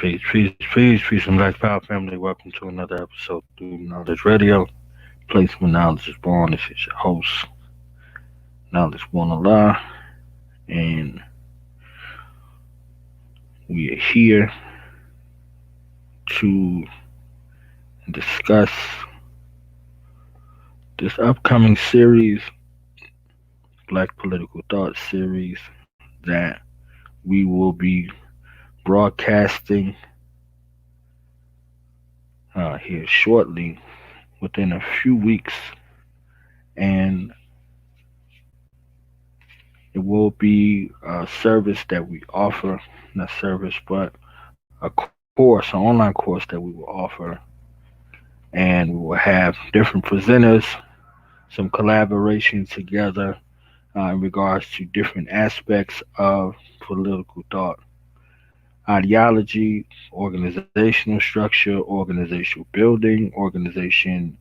Peace, and Black Power family. Welcome to another episode through Knowledge Radio. Place where knowledge is born. This is your host, Knowledge Born Allah, and we are here to discuss this upcoming series, Black Political Thought series, that we will be broadcasting here shortly, within a few weeks, and it will be a service that we offer, not service, but a course, an online course that we will offer, and we will have different presenters, some collaboration together in regards to different aspects of political thought, ideology, organizational structure, organizational building, organization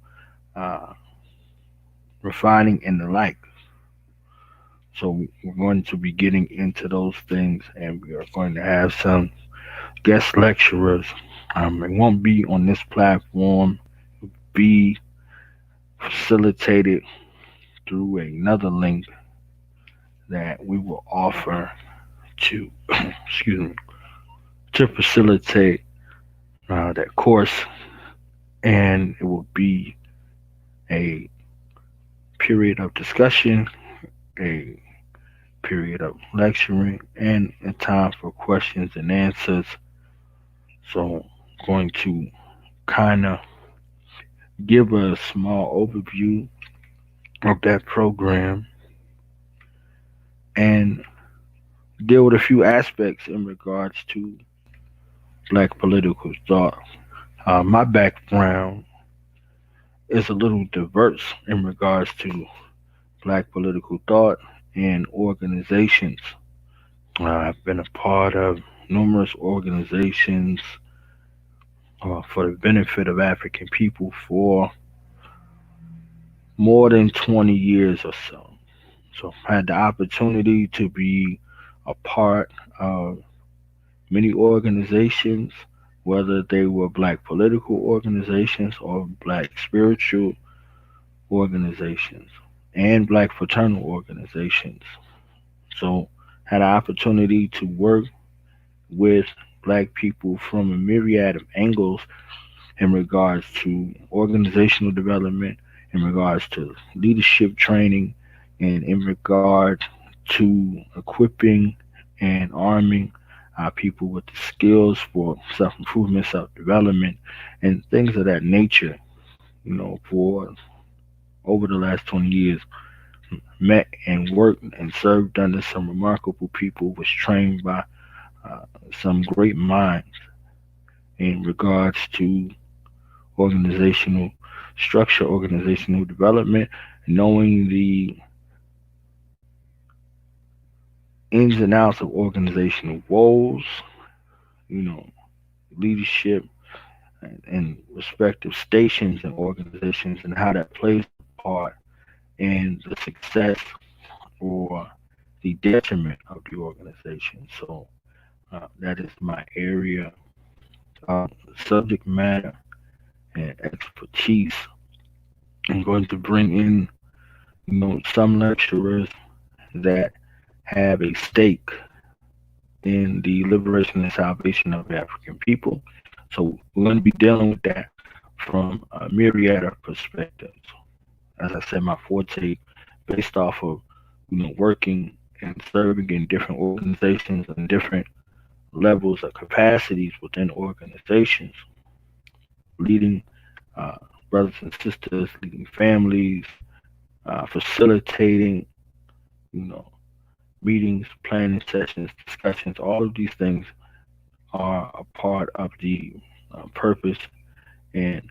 refining, and the like. So we're going to be getting into those things, and we are going to have some guest lecturers. It won't be on this platform. Be facilitated through another link that we will offer to excuse me to facilitate that course, and it will be a period of discussion, a period of lecturing, and a time for questions and answers. So I'm going to kind of give a small overview of that program and deal with a few aspects in regards to black political thought. My background is a little diverse in regards to black political thought and organizations. I've been a part of numerous organizations for the benefit of African people for more than 20 years or so. So I had the opportunity to be a part of many organizations, whether they were black political organizations or black spiritual organizations and black fraternal organizations. So had an opportunity to work with black people from a myriad of angles in regards to organizational development, in regards to leadership training, and in regard to equipping and arming our people with the skills for self improvement, self development, and things of that nature. For over the last 20 years, met and worked and served under some remarkable people, was trained by some great minds in regards to organizational structure, organizational development, knowing the ins and outs of organizational roles, you know, leadership and respective stations and organizations, and how that plays a part in the success or the detriment of the organization. So that is my area of subject matter and expertise. I'm going to bring in, some lecturers that have a stake in the liberation and salvation of the African people. So we're going to be dealing with that from a myriad of perspectives. As I said, my forte based off of working and serving in different organizations and different levels of capacities within organizations, leading uh, brothers and sisters, leading families, facilitating, you know, meetings, planning sessions, discussions. All of these things are a part of the purpose and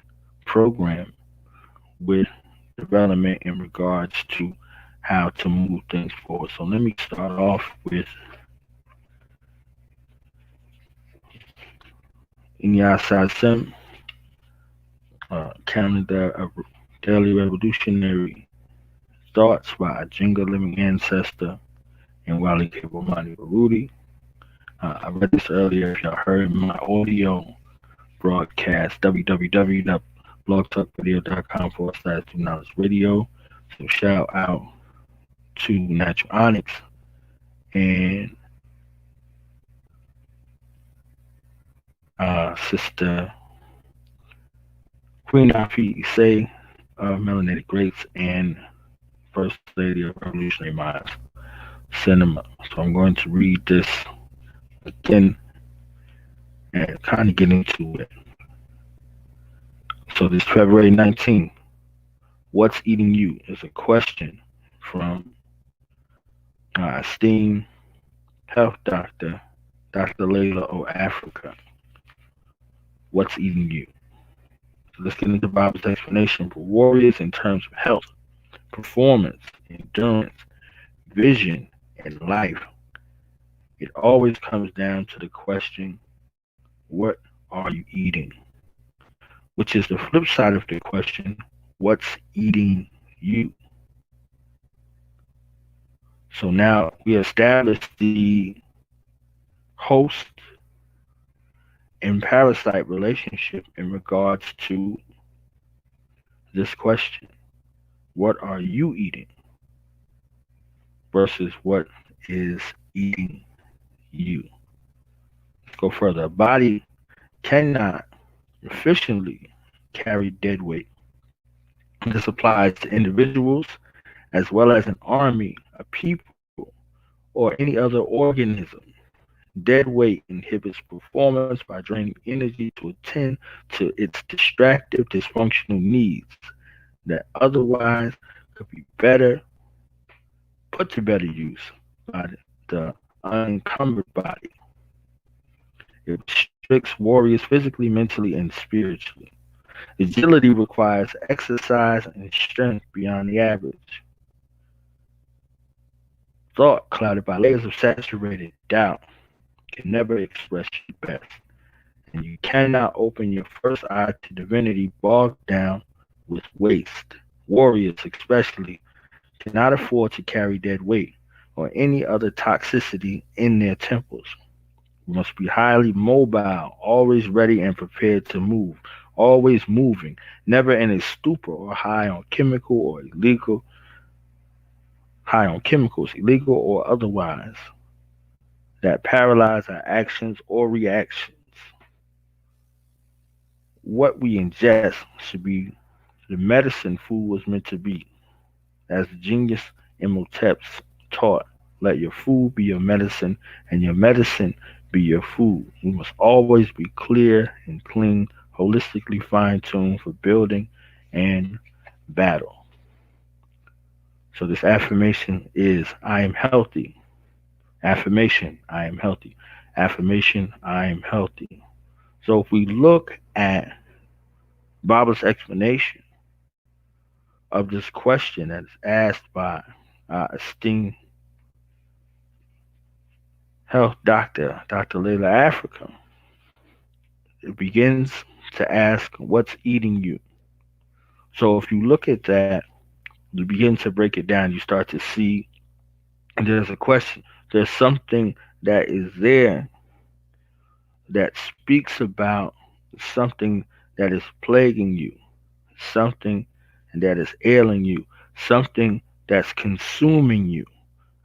program with development in regards to how to move things forward. So let me start off with Inyasa Sim, Calendar of Daily Revolutionary Thoughts by Jinga Living Ancestor and Wally Kabomani Baruti. I read this earlier. If y'all heard my audio broadcast, www.blogtalkradio.com/Do Knowledge Radio. So shout out to Natural Onyx and Sister Queen Afi Say, Melanated Greats, and First Lady of Revolutionary Minds Cinema. So I'm going to read this again and kind of get into it. So this February 19th, what's eating you is a question from esteemed health doctor, Dr. Layla O. Africa. What's eating you? So let's get into Bible's explanation for warriors in terms of health, performance, endurance, vision, and life. It always comes down to the question, what are you eating? Which is the flip side of the question, what's eating you? So now we established the host and parasite relationship in regards to this question. What are you eating versus what is eating you? Let's go further. A body cannot efficiently carry dead weight. This applies to individuals as well as an army, a people, or any other organism. Dead weight inhibits performance by draining energy to attend to its distractive, dysfunctional needs that otherwise could be better put to better use by the unencumbered body. It restricts warriors physically, mentally, and spiritually. Agility requires exercise and strength beyond the average. Thought clouded by layers of saturated doubt can never express your best, and you cannot open your first eye to divinity bogged down with waste. Warriors, especially, cannot afford to carry dead weight or any other toxicity in their temples. You must be highly mobile, always ready and prepared to move, always moving, never in a stupor or high on chemicals, illegal or otherwise, that paralyze our actions or reactions. What we ingest should be the medicine food was meant to be. As the genius Imhotep's taught, let your food be your medicine and your medicine be your food. You must always be clear and clean, holistically fine tuned for building and battle. So this affirmation is I am healthy. Affirmation, I am healthy. Affirmation, I am healthy. So if we look at Bible's explanation of this question that is asked by esteemed health doctor, Dr. Layla Africa, it begins to ask, what's eating you? So if you look at that, you begin to break it down, you start to see there's a question. There's something that is there that speaks about something that is plaguing you, something that is ailing you, something that's consuming you,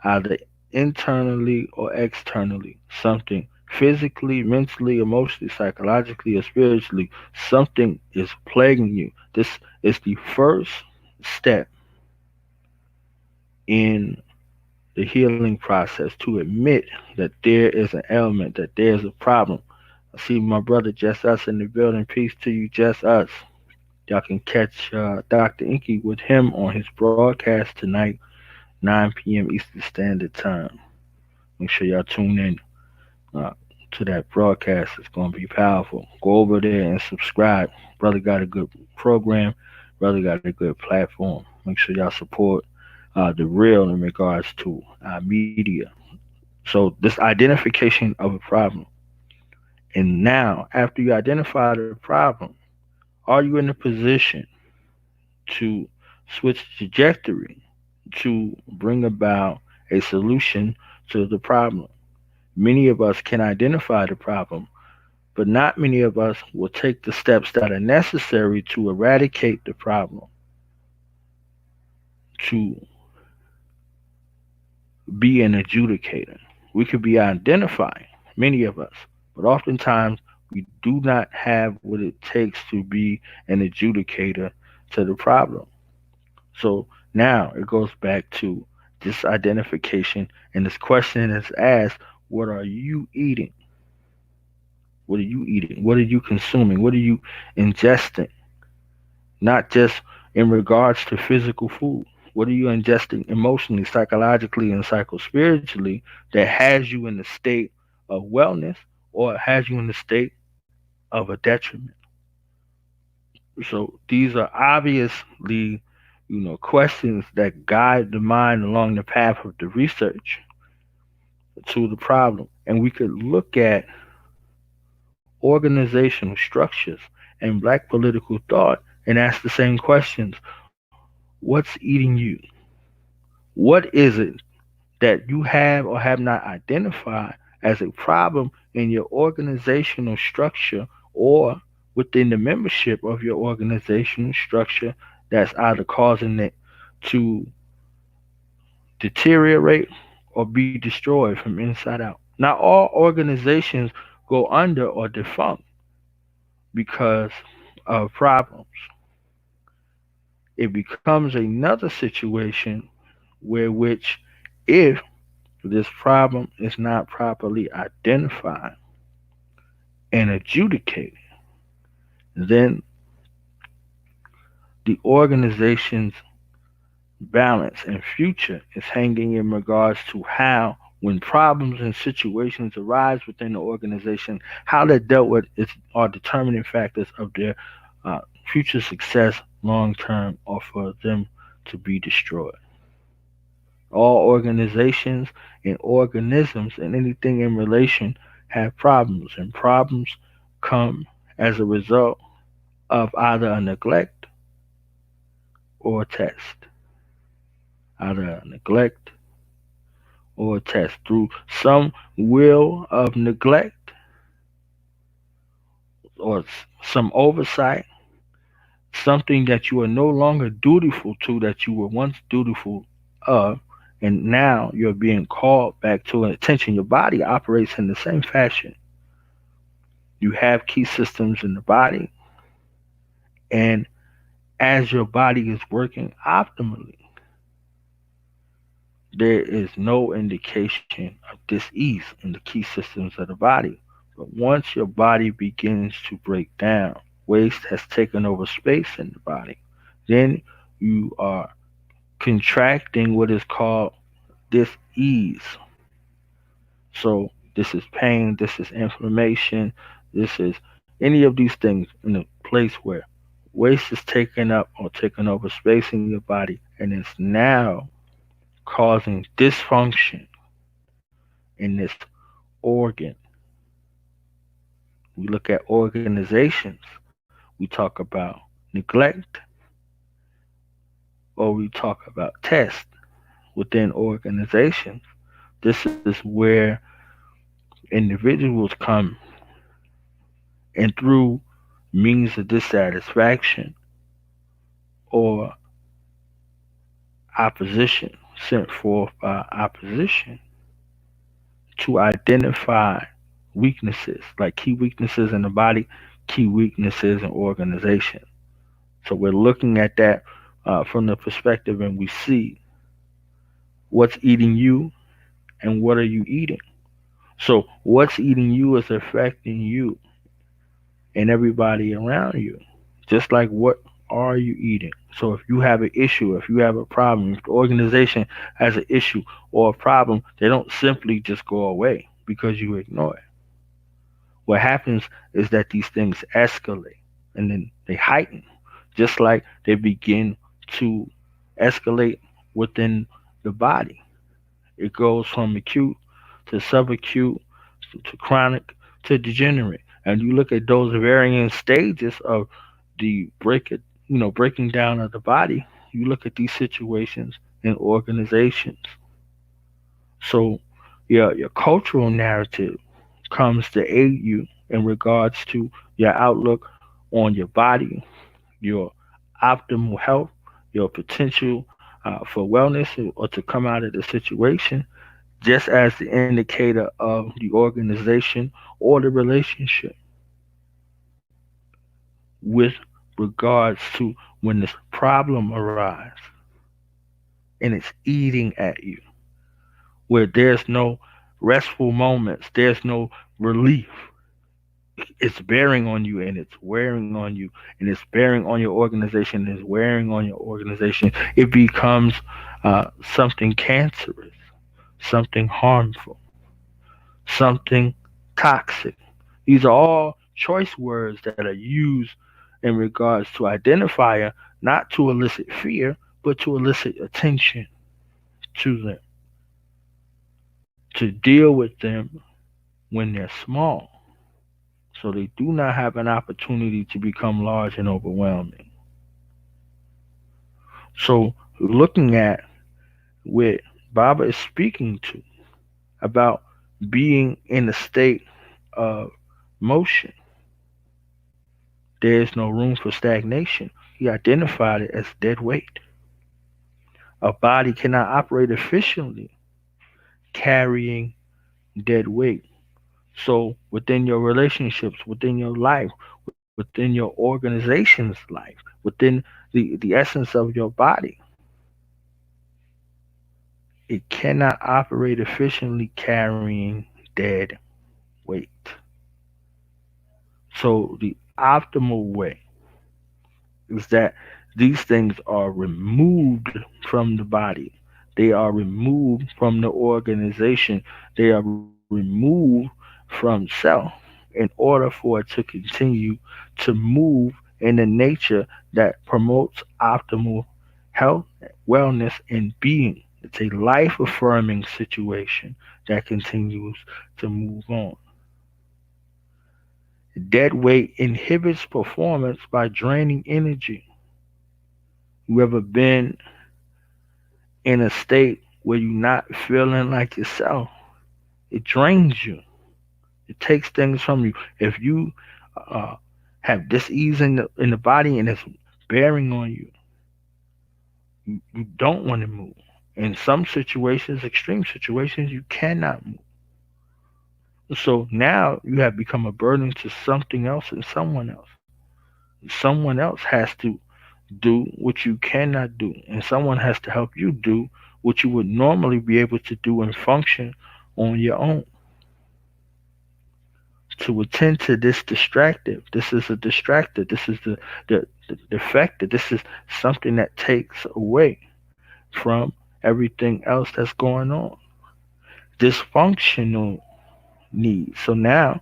either internally or externally, something physically, mentally, emotionally, psychologically, or spiritually, something is plaguing you. This is the first step in the healing process to admit that there is an ailment, that there's a problem. I see my brother Just Us in the building. Peace to you, Just Us. Y'all can catch Dr. Inky with him on his broadcast tonight, 9 p.m. Eastern Standard Time. Make sure y'all tune in uh, to that broadcast. It's going to be powerful. Go over there and subscribe. Brother got a good program. Brother got a good platform. Make sure y'all support the real in regards to media. So this identification of a problem. And now, after you identify the problem, are you in a position to switch trajectory to bring about a solution to the problem? Many of us can identify the problem, but not many of us will take the steps that are necessary to eradicate the problem, to be an adjudicator. We could be identifying, many of us, but oftentimes we do not have what it takes to be an adjudicator to the problem. So now it goes back to this identification, and this question is asked: what are you eating? What are you eating? What are you consuming? What are you ingesting? Not just in regards to physical food. What are you ingesting emotionally, psychologically, and psychospiritually that has you in a state of wellness or has you in a state of a detriment? So these are obviously, questions that guide the mind along the path of the research to the problem. And we could look at organizational structures and black political thought and ask the same questions. What's eating you? What is it that you have or have not identified as a problem in your organizational structure or within the membership of your organizational structure that's either causing it to deteriorate or be destroyed from inside out? Not all organizations go under or defunct because of problems. It becomes another situation where which if this problem is not properly identified and adjudicated, then the organization's balance and future is hanging in regards to how, when problems and situations arise within the organization, how they're dealt with are determining factors of their uh, future success long term or for them to be destroyed. All organizations and organisms and anything in relation have problems, and problems come as a result of either a neglect or a test. Either a neglect or a test. Through some will of neglect or some oversight, something that you are no longer dutiful to that you were once dutiful of, and now you're being called back to attention. Your body operates in the same fashion. You have key systems in the body, and as your body is working optimally, there is no indication of dis-ease in the key systems of the body. But once your body begins to break down, waste has taken over space in the body, then you are contracting what is called dis-ease. So this is pain, this is inflammation, this is any of these things in a place where waste is taken up or taken over space in your body, and it's now causing dysfunction in this organ. We look at organizations, we talk about neglect, or we talk about test within organizations. This is where individuals come and through means of dissatisfaction or opposition sent forth by opposition to identify weaknesses, like key weaknesses in the body, key weaknesses in organization. So we're looking at that from the perspective, and we see what's eating you and what are you eating. So what's eating you is affecting you and everybody around you. Just like what are you eating? So if you have an issue, if you have a problem, if the organization has an issue or a problem, they don't simply just go away because you ignore it. What happens is that these things escalate and then they heighten, just like they begin to escalate within the body. It goes from acute to subacute to chronic to degenerate. And you look at those varying stages of the breaking down of the body. You look at these situations in organizations. So Your cultural narrative comes to aid you in regards to your outlook on your body, your optimal health, your potential for wellness or to come out of the situation, just as the indicator of the organization or the relationship with regards to when this problem arises and it's eating at you, where there's no restful moments, there's no relief. It's bearing on you and it's wearing on you and it's bearing on your organization and it's wearing on your organization. It becomes something cancerous, something harmful, something toxic. These are all choice words that are used in regards to identifier, not to elicit fear, but to elicit attention to them, to deal with them when they're small. So they do not have an opportunity to become large and overwhelming. So looking at what Baba is speaking to about being in a state of motion, there is no room for stagnation. He identified it as dead weight. A body cannot operate efficiently carrying dead weight. So within your relationships, within your life, within your organization's life, within the essence of your body, it cannot operate efficiently carrying dead weight. So the optimal way is that these things are removed from the body. They are removed from the organization. They are removed from self in order for it to continue to move in a nature that promotes optimal health, wellness, and being. It's a life affirming situation that continues to move on. Dead weight inhibits performance by draining energy. You ever been in a state where you're not feeling like yourself? It drains you. It takes things from you. If you uh, have dis-ease in the body and it's bearing on you, you don't want to move. In some situations, extreme situations, you cannot move. So now you have become a burden to something else and someone else. Someone else has to do what you cannot do, and someone has to help you do what you would normally be able to do and function on your own. To attend to this distractive, this is a distractor, this is the defector, this is something that takes away from everything else that's going on. Dysfunctional needs. So now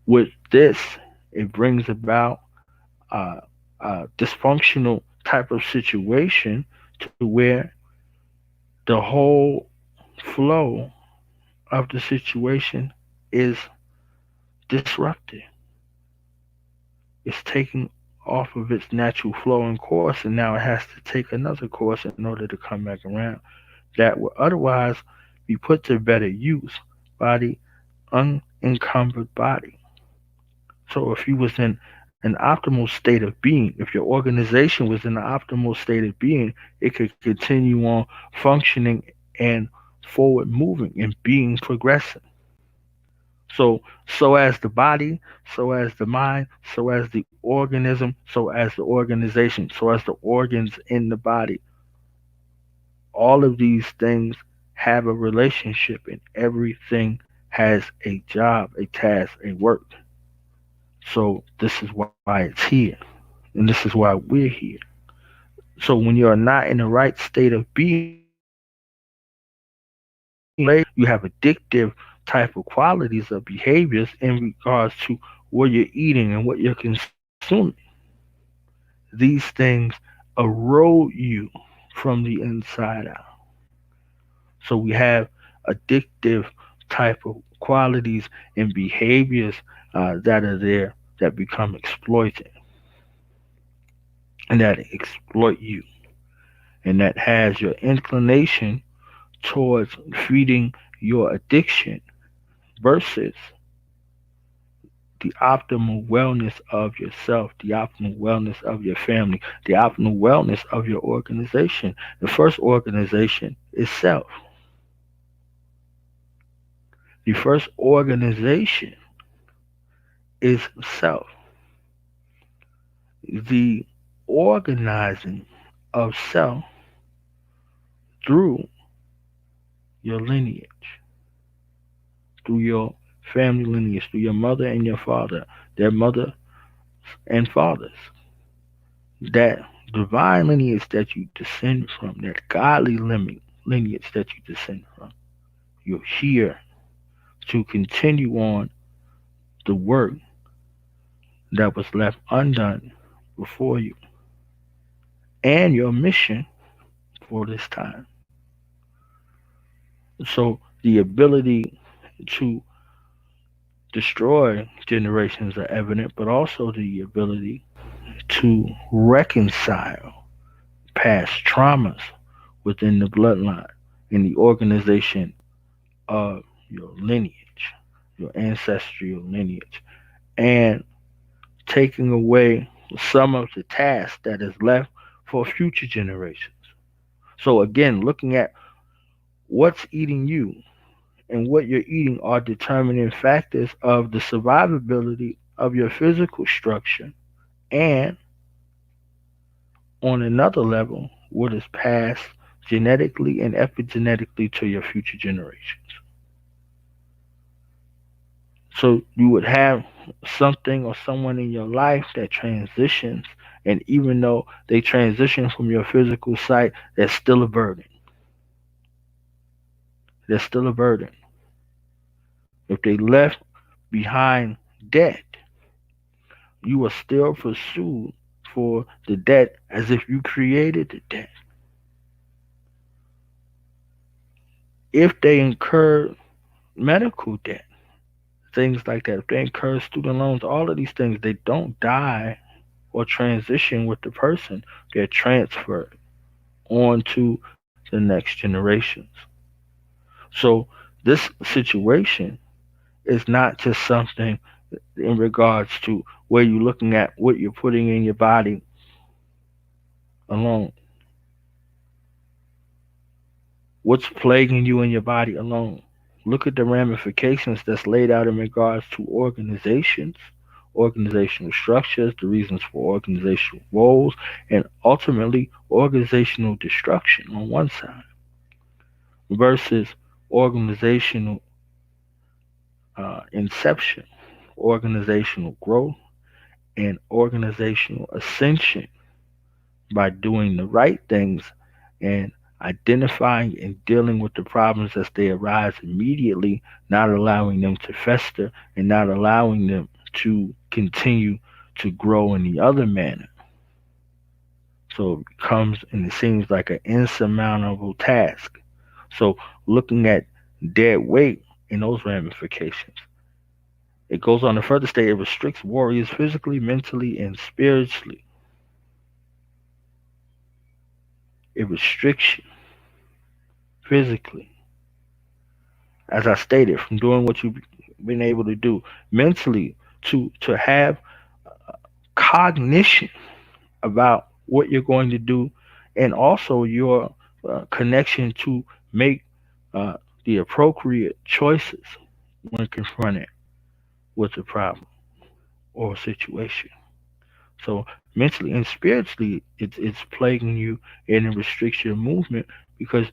with this, it brings about uh, a dysfunctional type of situation to where the whole flow of the situation is disrupted. It's taken off of its natural flow and course, and now it has to take another course in order to come back around. That would otherwise be put to better use by the unencumbered body. So if you was in an optimal state of being, if your organization was in an optimal state of being, it could continue on functioning and forward moving and being progressive. So as the body, so as the mind, so as the organism, so as the organization, so as the organs in the body, all of these things have a relationship and everything has a job, a task, a work. So this is why it's here. And this is why we're here. So when you're not in the right state of being, you have addictive type of qualities of behaviors in regards to what you're eating and what you're consuming. These things erode you from the inside out. So we have addictive type of qualities and behaviors that are there that become exploited and that exploit you and that has your inclination towards feeding your addiction versus the optimal wellness of yourself, the optimal wellness of your family, the optimal wellness of your organization. The first organization is self. The first organization is self. The organizing of self through your lineage, through your family lineage, through your mother and your father, their mother and fathers, that divine lineage that you descend from, that godly lineage that you descend from. You're here to continue on the work that was left undone before you and your mission for this time. So the ability to destroy generations are evident, but also the ability to reconcile past traumas within the bloodline and the organization of your lineage, your ancestral lineage, and taking away some of the tasks that is left for future generations. So again, looking at what's eating you and what you're eating are determining factors of the survivability of your physical structure and on another level what is passed genetically and epigenetically to your future generations. So you would have something or someone in your life that transitions, and even though they transition from your physical sight, that's still a burden. That's still a burden. If they left behind debt, you will still pursue for the debt as if you created the debt. If they incur medical debt, things like that, if they incur student loans, all of these things, they don't die or transition with the person. They're transferred on to the next generations. So this situation is not just something in regards to where you're looking at what you're putting in your body alone. What's plaguing you in your body alone? Look at the ramifications that's laid out in regards to organizations, organizational structures, the reasons for organizational roles, and ultimately organizational destruction on one side versus organizational inception, organizational growth, and organizational ascension by doing the right things and identifying and dealing with the problems as they arise immediately, not allowing them to fester and not allowing them to continue to grow in the other manner. So it becomes and it seems like an insurmountable task. So looking at dead weight and those ramifications. It goes on to further state it restricts warriors physically, mentally, and spiritually. It restricts you physically, as I stated, from doing what you've been able to do mentally, to have cognition about what you're going to do, and also your connection to make uh, the appropriate choices when confronted with a problem or a situation. So mentally and spiritually, it's plaguing you and it restricts your movement because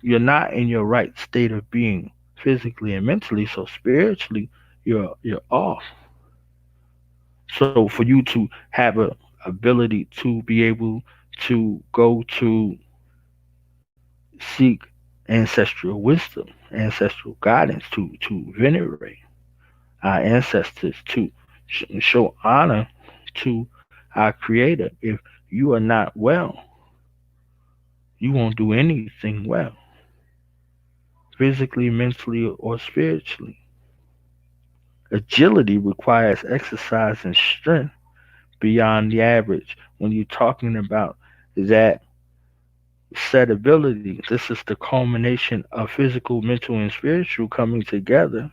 you're not in your right state of being physically and mentally. So spiritually, you're off. So for you to have a ability to be able to go to seek ancestral wisdom, ancestral guidance, to venerate our ancestors, to show honor to our creator. If you are not well, you won't do anything well, physically, mentally, or spiritually. Agility requires exercise and strength beyond the average when you're talking about that Set ability. This is the culmination of physical, mental, and spiritual coming together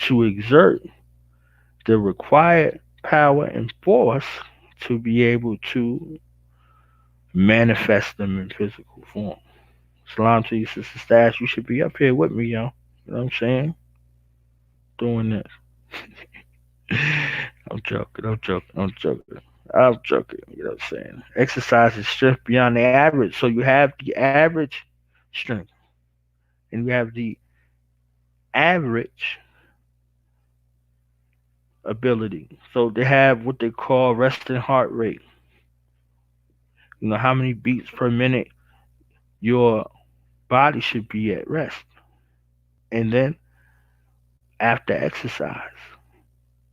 to exert the required power and force to be able to manifest them in physical form. Salam to you, Sister Stash. You should be up here with me, yo. You know what I'm saying? Doing this. I'm joking. I'm joking. I'm joking. I'm joking. You know what I'm saying? Exercise is strength beyond the average. So you have the average strength and you have the average ability. So they have what they call resting heart rate. You know how many beats per minute your body should be at rest. And then after exercise,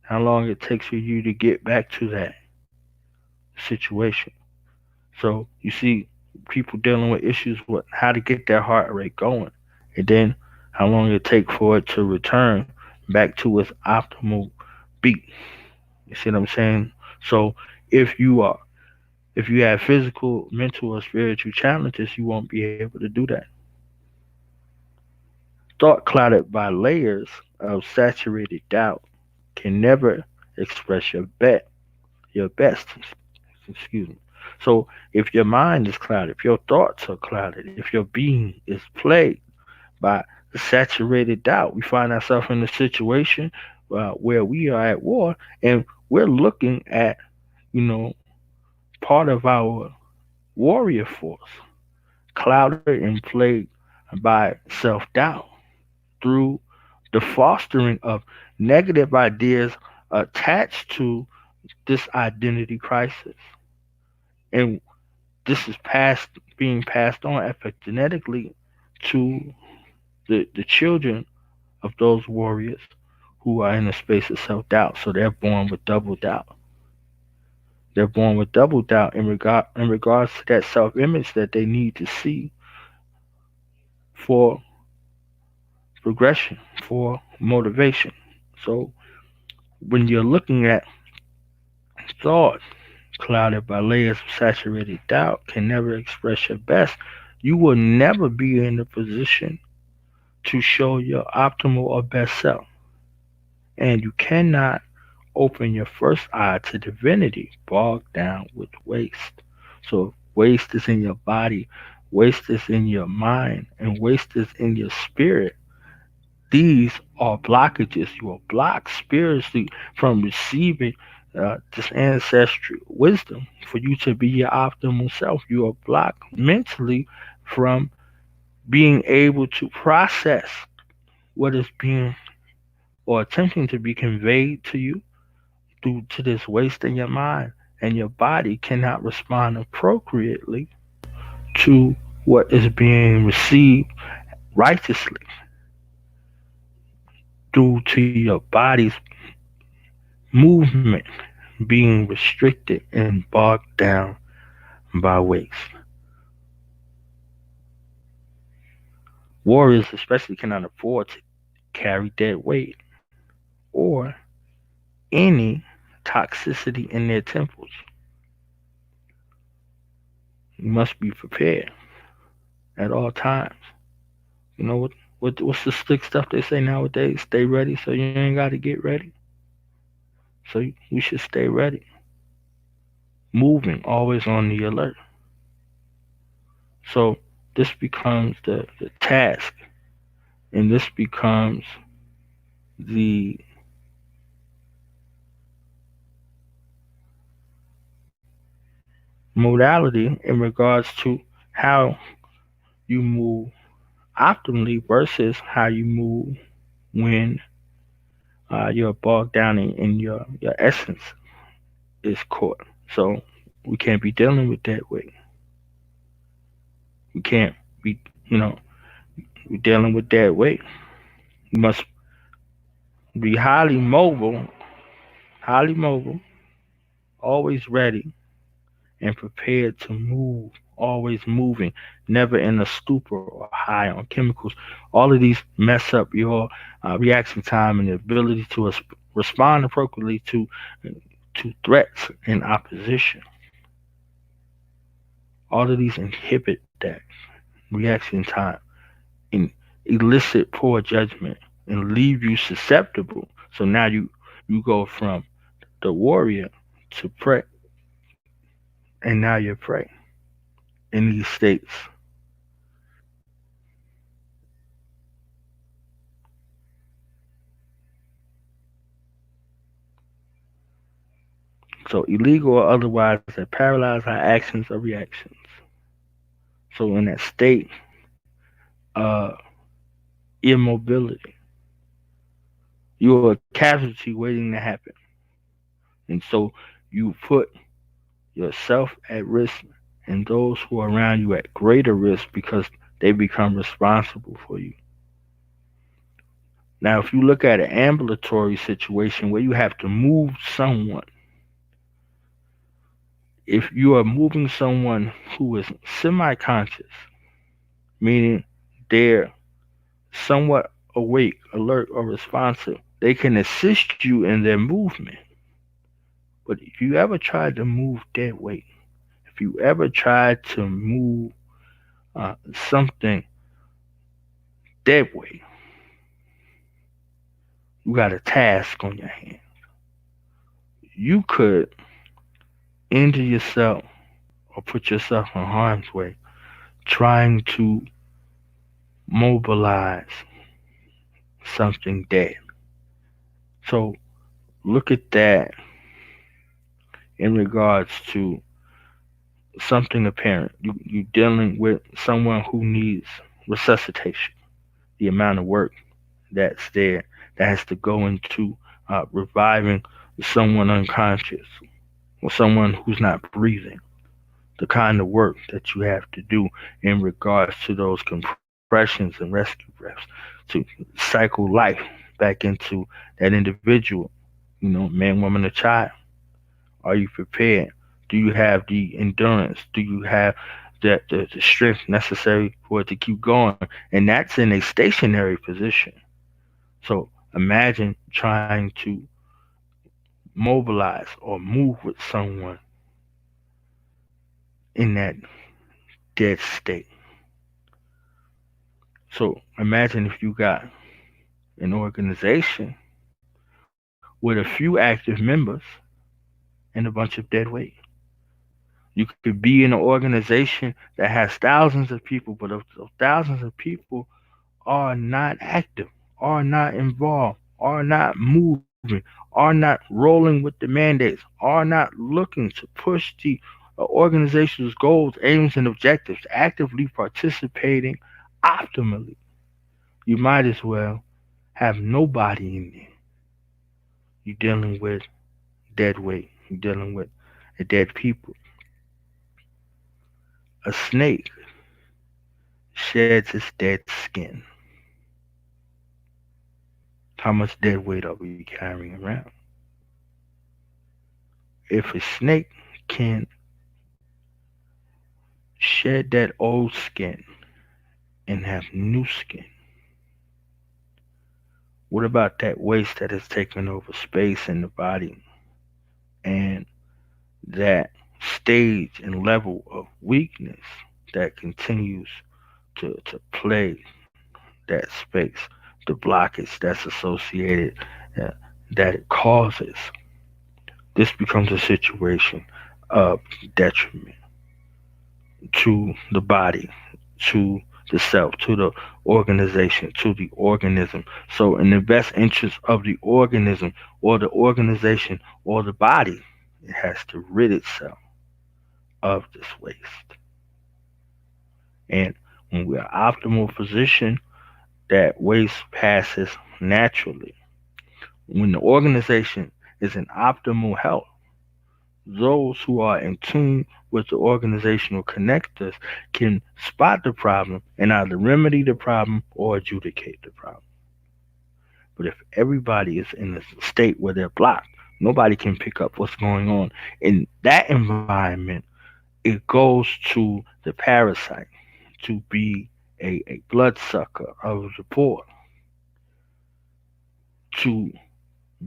how long it takes for you to get back to that situation. So you see people dealing with issues with how to get their heart rate going, and then how long it take for it to return back to its optimal beat. You see what I'm saying? So if you are if you have physical, mental, or spiritual challenges, you won't be able to do that. Thought clouded by layers of saturated doubt can never express your best. Excuse me. So if your mind is clouded, if your thoughts are clouded, if your being is plagued by saturated doubt, we find ourselves in a situation where we are at war and we're looking at, you know, part of our warrior force clouded and plagued by self doubt through the fostering of negative ideas attached to this identity crisis. And this is being passed on epigenetically to the children of those warriors who are in a space of self doubt. So they're born with double doubt. They're born with double doubt in regards to that self image that they need to see for progression, for motivation. So when you're looking at thought clouded by layers of saturated doubt can never express your best, you will never be in a position to show your optimal or best self. And you cannot open your first eye to divinity bogged down with waste. So waste is in your body, waste is in your mind, and waste is in your spirit. These are blockages. You are blocked spiritually from receiving this ancestral wisdom for you to be your optimal self. You are blocked mentally from being able to process what is being or attempting to be conveyed to you due to this waste in your mind. And your body cannot respond appropriately to what is being received righteously due to your body's movement being restricted and bogged down by waste. Warriors, especially, cannot afford to carry dead weight or any toxicity in their temples. You must be prepared at all times. You know what's the slick stuff they say nowadays? Stay ready so you ain't got to get ready. So you should stay ready, moving, always on the alert. So this becomes the task, and this becomes the modality in regards to how you move optimally versus how you move when you're bogged down in your essence is caught. So we can't be dealing with that way. We can't be, you know, we dealing with that way. You must be highly mobile, always ready and prepared to move, always moving, never in a stupor or high on chemicals. All of these mess up your reaction time and the ability to respond appropriately to threats and opposition. All of these inhibit that reaction time and elicit poor judgment and leave you susceptible. So now you go from the warrior to prey, and now you're prey in these states. So illegal or otherwise that paralyze our actions or reactions. So in that state, uh, immobility, you're a casualty waiting to happen, and so you put yourself at risk and those who are around you at greater risk because they become responsible for you. Now, if you look at an ambulatory situation where you have to move someone, if you are moving someone who is semi conscious, meaning they're somewhat awake, alert, or responsive, they can assist you in their movement. But if you ever tried to move dead weight, if you ever tried to move something dead weight, you got a task on your hands. You could injure yourself or put yourself in harm's way trying to mobilize something dead. So look at that in regards to something apparent. You're dealing with someone who needs resuscitation. The amount of work that's there that has to go into reviving someone unconscious or someone who's not breathing. The kind of work that you have to do in regards to those compressions and rescue breaths to cycle life back into that individual, man, woman, or child. Are you prepared? Do you have the endurance? Do you have the strength necessary for it to keep going? And that's in a stationary position. So imagine trying to mobilize or move with someone in that dead state. So imagine if you got an organization with a few active members and a bunch of dead weight. You could be in an organization that has thousands of people, but if those thousands of people are not active, are not involved, are not moving, are not rolling with the mandates, are not looking to push the organization's goals, aims, and objectives, actively participating optimally, you might as well have nobody in there. You're dealing with dead weight. You're dealing with a dead people. A snake sheds its dead skin. How much dead weight are we carrying around? If a snake can shed that old skin and have new skin, what about that waste that has taken over space in the body and that stage and level of weakness that continues to plague that space, the blockage that's associated uh, that it causes? This becomes a situation of detriment to the body, to the self, to the organization, to the organism. So, in the best interest of the organism or the organization or the body, it has to rid itself of this waste. And when we're optimal position, that waste passes naturally. When the organization is in optimal health, those who are in tune with the organizational connectors can spot the problem and either remedy the problem or adjudicate the problem. But if everybody is in a state where they're blocked, nobody can pick up what's going on. In that environment, it goes to the parasite to be a bloodsucker of the poor, to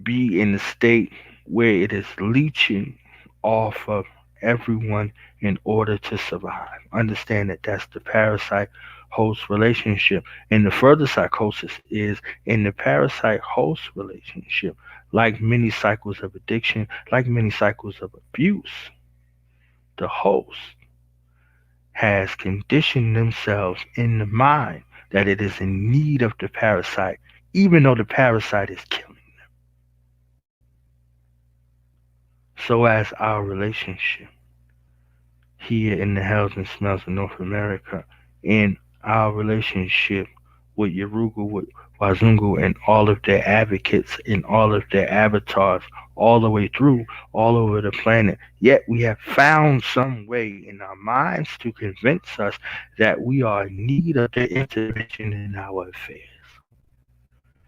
be in a state where it is leeching off of everyone in order to survive. Understand that that's the parasite host relationship. And the further psychosis is in the parasite host relationship, like many cycles of addiction, like many cycles of abuse, the host has conditioned themselves in the mind that it is in need of the parasite, even though the parasite is killing. So as our relationship here in the Hells and Smells of North America, in our relationship with Yarugu, with Wazungu, and all of their advocates and all of their avatars, all the way through, all over the planet. Yet we have found some way in our minds to convince us that we are in need of their intervention in our affairs.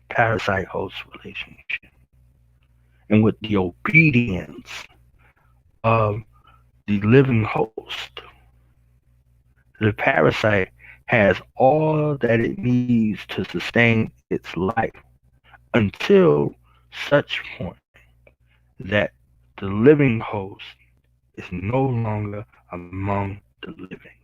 Parasite host relationship. And with the obedience of the living host, the parasite has all that it needs to sustain its life until such point that the living host is no longer among the living.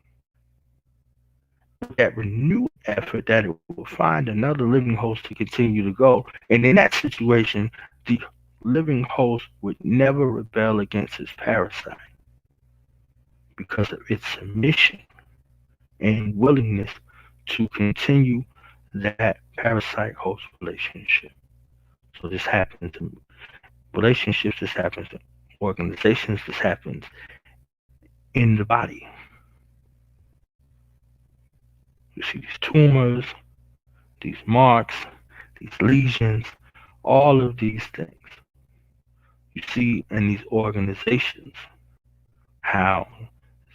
With that renewed effort, that it will find another living host to continue to go. And in that situation, the living host would never rebel against its parasite because of its submission and willingness to continue that parasite host relationship. So this happens in relationships, this happens in organizations, this happens in the body. You see these tumors, these marks, these lesions, all of these things. You see in these organizations how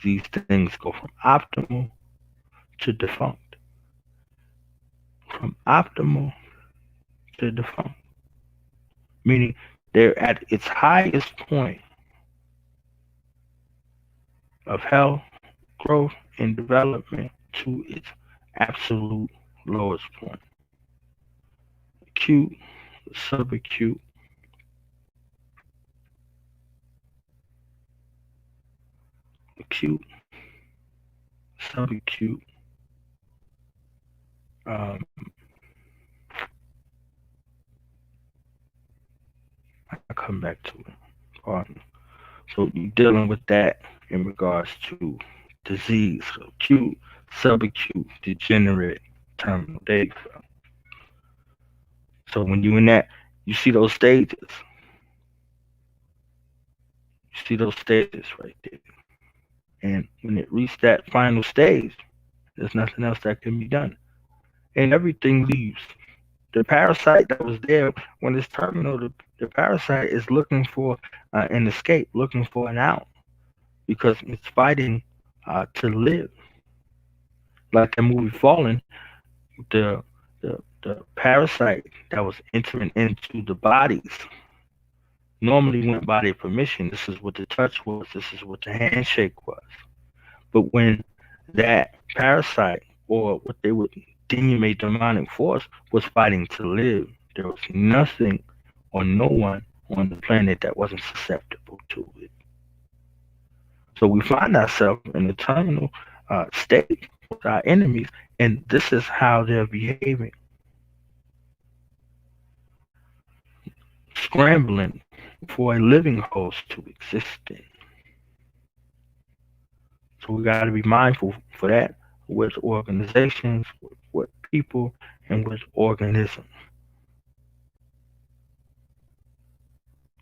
these things go from optimal to defunct, from optimal to defunct, meaning they're at its highest point of health, growth, and development to its absolute lowest point. Acute, subacute, acute, subacute. Um, I come back to it. Pardon. So you're dealing with that in regards to disease, so acute, subacute, degenerate, terminal. There you go. So when you're in that, you see those stages. You see those stages right there. And when it reached that final stage, there's nothing else that can be done. And everything leaves. The parasite that was there when it's terminal, the parasite is looking for an escape, looking for an out, because it's fighting to live. Like the movie Fallen, the, the parasite that was entering into the bodies normally went by their permission. This is what the touch was, this is what the handshake was. But when that parasite, or what they would deem a demonic force, was fighting to live, there was nothing or no one on the planet that wasn't susceptible to it. So we find ourselves in a terminal state with our enemies, and this is how they're behaving, scrambling for a living host to exist in. So we got to be mindful for that with organizations, with people, and with organisms.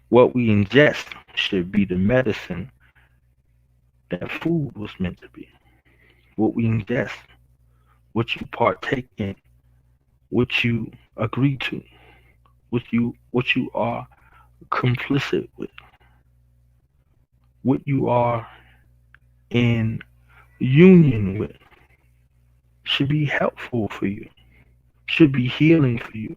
What we ingest should be the medicine that food was meant to be. What we ingest, what you partake in, what you agree to, what you are complicit with, what you are in union with, should be helpful for you, should be healing for you,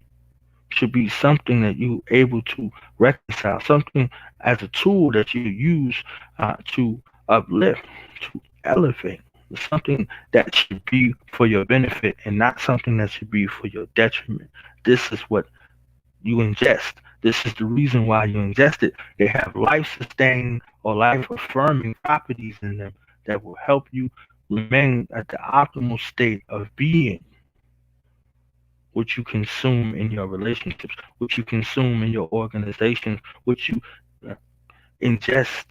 should be something that you're able to reconcile, something as a tool that you use to uplift, to elevate, something that should be for your benefit and not something that should be for your detriment. This is what you ingest. This is the reason why you ingest it. They have life sustaining or life affirming properties in them that will help you remain at the optimal state of being, what you consume in your relationships, what you consume in your organizations, what you uh, ingest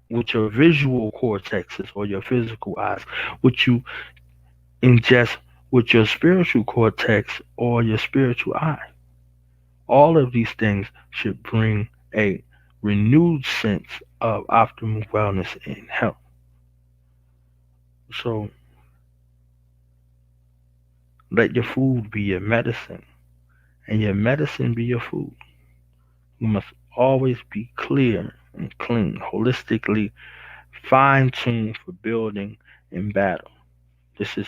with your visual cortexes or your physical eyes, what you ingest with your spiritual cortex or your spiritual eye. All of these things should bring a renewed sense of optimal wellness and health. So let your food be your medicine and your medicine be your food. You must always be clear and clean, holistically fine tuned for building and battle. This is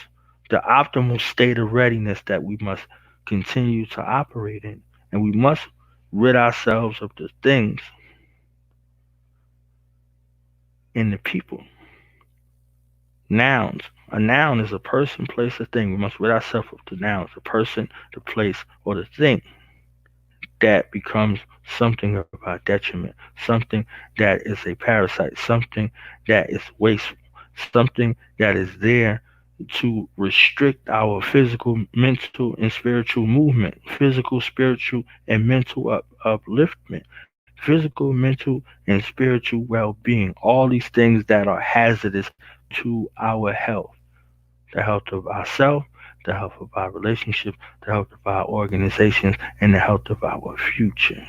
the optimal state of readiness that we must continue to operate in. And we must rid ourselves of the things and the people. Nouns. A noun is a person, place, or thing. We must rid ourselves of the nouns, the person, the place, or the thing that becomes something of our detriment, something that is a parasite, something that is wasteful, something that is there to restrict our physical, mental, and spiritual movement, physical, spiritual, and mental upliftment, physical, mental, and spiritual well being. All these things that are hazardous to our health, the health of ourselves, the health of our relationships, the health of our organizations, and the health of our future.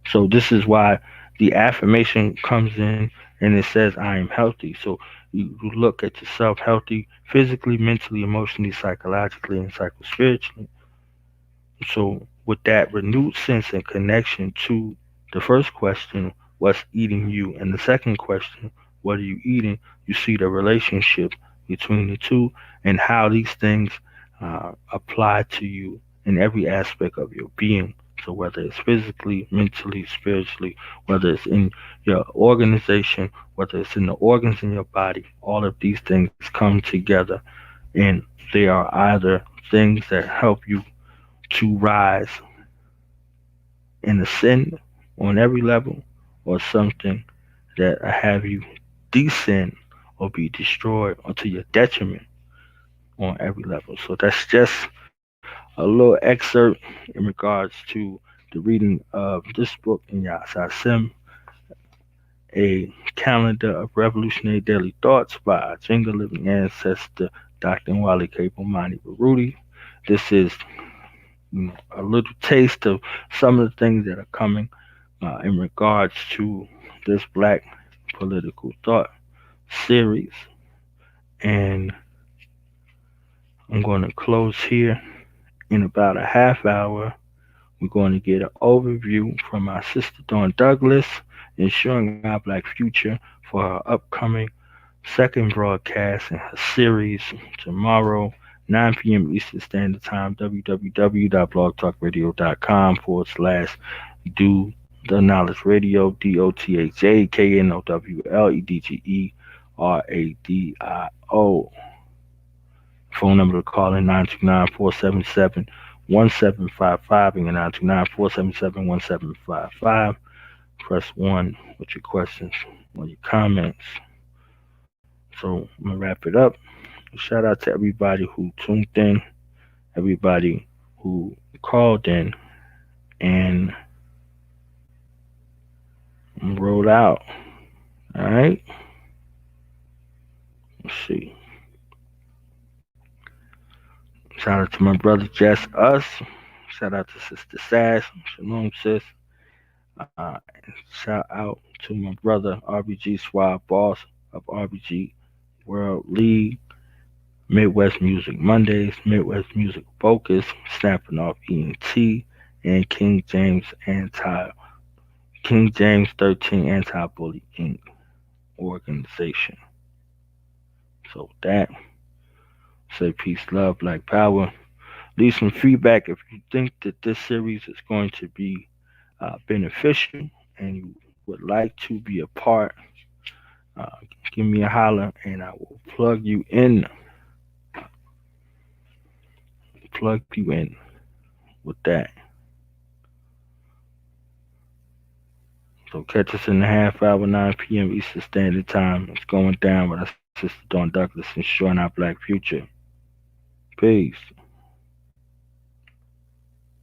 So this is why the affirmation comes in and it says, I am healthy. So you look at yourself healthy physically, mentally, emotionally, psychologically, and psychospiritually. So, with that renewed sense and connection to the first question, what's eating you? And the second question, what are you eating? You see the relationship between the two and how these things apply to you in every aspect of your being. So, whether it's physically, mentally, spiritually, whether it's in your organization, whether it's in the organs in your body, all of these things come together and they are either things that help you to rise and ascend on every level, or something that have you descend or be destroyed unto your detriment on every level. So that's just a little excerpt in regards to the reading of this book in Yasa Sim, a calendar of revolutionary daily thoughts by our Jingle Living ancestor, Dr. Wale K. Bomani Baruti. This is a little taste of some of the things that are coming in regards to this Black political thought series. And I'm going to close here in about a half hour. We're going to get an overview from our sister Dawn Douglas, ensuring our Black future, for her upcoming second broadcast in her series tomorrow, 9 p.m. Eastern Standard Time, www.blogtalkradio.com/do the knowledge radio, DOTHAKNOWLEDGERADIO. Phone number to call in 929-477-1755 and 929-477-1755. Press 1 with your questions or your comments. So I'm going to wrap it up. Shout out to everybody who tuned in, everybody who called in and wrote out. All right. Let's see. Shout out to my brother Just Us. Shout out to Sister Sass. Shalom, sis. Shout out to my brother RBG Swab, boss of RBG World League, Midwest Music Mondays, Midwest Music Focus, Snapping Off ENT, and King James 13 Anti-Bully Inc. organization. So that, say peace, love, black power. Leave some feedback if you think that this series is going to be beneficial and you would like to be a part. Uh, Give me a holler and I will plug you in with that. So catch us in the half hour, 9 p.m. Eastern Standard Time. It's going down with our sister Dawn Douglas, ensuring our black future. Peace.